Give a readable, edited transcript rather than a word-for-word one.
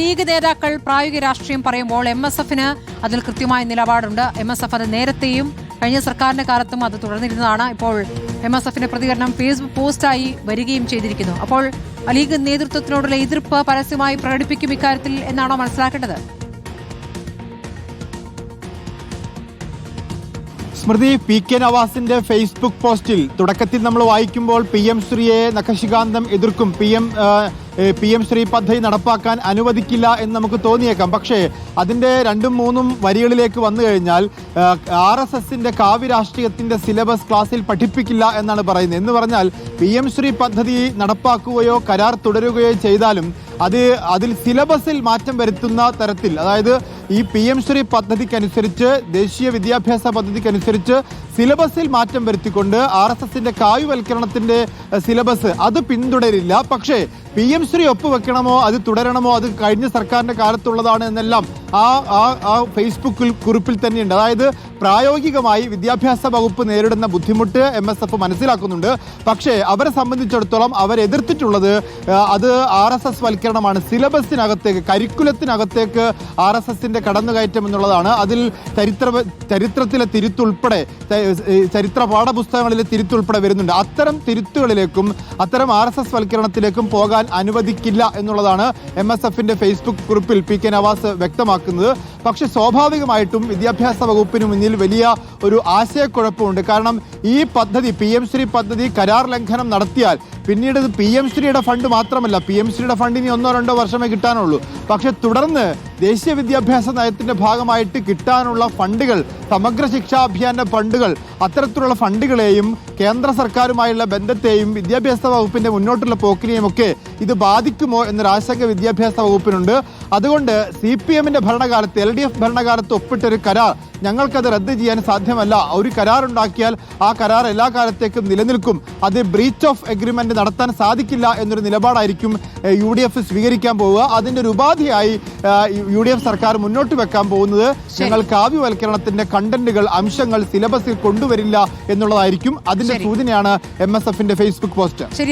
League നേതാക്കൾ പ്രായോഗിക രാഷ്ട്രീയം പറയുമ്പോൾ MSFന് അതിൽ കൃത്യമായ നിലപാടുണ്ട്. MSF അത് നേരത്തെയും കഴിഞ്ഞ സർക്കാരിന്റെ കാലത്തും അത് തുടർന്നിരുന്നതാണ്. ഇപ്പോൾ MSFന്റെ പ്രതികരണം ഫേസ്ബുക്ക് പോസ്റ്റായി വരികയും ചെയ്തിരിക്കുന്നു. അപ്പോൾ ലീഗ് നേതൃത്വത്തിനോടുള്ള എതിർപ്പ് പരസ്യമായി പ്രകടിപ്പിക്കും ഇക്കാര്യത്തിൽ എന്നാണോ മനസ്സിലാക്കേണ്ടത്? സ്മൃതി, PK നവാസിന്റെ ഫേസ്ബുക്ക് പോസ്റ്റിൽ തുടക്കത്തിൽ നമ്മൾ വായിക്കുമ്പോൾ PM ശ്രീയെ നഖശികാന്തം എതിർക്കും, PM ശ്രീ പദ്ധതി നടപ്പാക്കാൻ അനുവദിക്കില്ല എന്ന് നമുക്ക് തോന്നിയേക്കാം. പക്ഷേ അതിൻ്റെ 2-3 വരികളിലേക്ക് വന്നു കഴിഞ്ഞാൽ RSSന്റെ കാവ്യ രാഷ്ട്രീയത്തിന്റെ സിലബസ് ക്ലാസ്സിൽ പഠിപ്പിക്കില്ല എന്നാണ് പറയുന്നത്. എന്ന് പറഞ്ഞാൽ PM ശ്രീ പദ്ധതി നടപ്പാക്കുകയോ കരാർ തുടരുകയോ ചെയ്താലും അതിൽ സിലബസിൽ മാറ്റം വരുത്തുന്ന തരത്തിൽ, അതായത് ഈ PM ശ്രീ പദ്ധതിക്കനുസരിച്ച്, ദേശീയ വിദ്യാഭ്യാസ പദ്ധതിക്കനുസരിച്ച് സിലബസിൽ മാറ്റം വരുത്തിക്കൊണ്ട് RSSന്റെ കാവ്യവൽക്കരണത്തിന്റെ സിലബസ് അത് പിന്തുടരില്ല. പക്ഷേ PM ശ്രീ ഒപ്പുവെക്കണമോ അത് തുടരണമോ അത് കഴിഞ്ഞ സർക്കാരിന്റെ കാലത്തുള്ളതാണ് എന്നെല്ലാം ആ ഫേസ്ബുക്കിൽ കുറിപ്പിൽ തന്നെയുണ്ട്. അതായത് പ്രായോഗികമായി വിദ്യാഭ്യാസ വകുപ്പ് നേരിടുന്ന ബുദ്ധിമുട്ട് MSF മനസ്സിലാക്കുന്നുണ്ട്. പക്ഷേ അവരെ സംബന്ധിച്ചിടത്തോളം അവരെതിർത്തിട്ടുള്ളത് അത് RSS വൽക്കരണമാണ്. സിലബസിനകത്തേക്ക്, കരിക്കുലത്തിനകത്തേക്ക് RSSന്റെ കടന്നുകയറ്റം എന്നുള്ളതാണ്. അതിൽ ചരിത്രത്തിലെ തിരുത്തുൾപ്പെടെ, ചരിത്ര പാഠപുസ്തകങ്ങളിലെ തിരുത്തുൾപ്പെടെ വരുന്നുണ്ട്. അത്തരം തിരുത്തുകളിലേക്കും അത്തരം RSS വൽക്കരണത്തിലേക്കും പോകാൻ അനുവദിക്കില്ല എന്നുള്ളതാണ് MSFന്റെ ഫേസ്ബുക്ക് കുറിപ്പിൽ PK നവാസ് വ്യക്തമാക്കുന്നത്. പക്ഷെ സ്വാഭാവികമായിട്ടും വിദ്യാഭ്യാസ വകുപ്പിന് മുന്നിൽ വലിയ ഒരു ആശയക്കുഴപ്പമുണ്ട്. കാരണം ഈ പദ്ധതി, PM ശ്രീ പദ്ധതി കരാർ ലംഘനം നടത്തിയാൽ പിന്നീട് ഇത് PM ശ്രീയുടെ ഫണ്ട് മാത്രമല്ല, PM ശ്രീയുടെ ഫണ്ട് ഇനി 1-2 വർഷമേ കിട്ടാനുള്ളൂ. പക്ഷെ തുടർന്ന് ദേശീയ വിദ്യാഭ്യാസ നയത്തിന്റെ ഭാഗമായിട്ട് കിട്ടാനുള്ള ഫണ്ടുകൾ, സമഗ്ര ശിക്ഷാ അഭിയാന്റെ ഫണ്ടുകൾ, അത്തരത്തിലുള്ള ഫണ്ടുകളെയും കേന്ദ്ര സർക്കാരുമായുള്ള ബന്ധത്തെയും വിദ്യാഭ്യാസ വകുപ്പിന്റെ മുന്നോട്ടുള്ള പോക്കിനെയും ഒക്കെ ഇത് ബാധിക്കുമോ എന്നൊരാശങ്ക വിദ്യാഭ്യാസ വകുപ്പിനുണ്ട്. അതുകൊണ്ട് CPMന്റെ ഭരണകാലത്ത്, LDF ഭരണകാലത്ത് ഒപ്പിട്ടൊരു കരാർ ഞങ്ങൾക്കത് റദ്ദ് ചെയ്യാൻ സാധ്യമല്ല. ഒരു കരാറുണ്ടാക്കിയാൽ ആ കരാർ എല്ലാ കാലത്തേക്കും നിലനിൽക്കും, അത് ബ്രീച്ച് ഓഫ് എഗ്രിമെന്റ് നടത്താൻ സാധിക്കില്ല എന്നൊരു നിലപാടായിരിക്കും UDF സ്വീകരിക്കാൻ പോവുക. അതിൻ്റെ ഒരു ഉപാധിയായി UDF സർക്കാർ മുന്നോട്ട് വെക്കാൻ പോകുന്നത് ഞങ്ങൾ കാവ്യവൽക്കരണത്തിന്റെ കണ്ടന്റുകൾ, അംശങ്ങൾ സിലബസിൽ കൊണ്ടുവരില്ല എന്നുള്ളതായിരിക്കും. അതിന്റെ സൂചനയാണ് MSFന്റെ ഫേസ്ബുക്ക് പോസ്റ്റ്.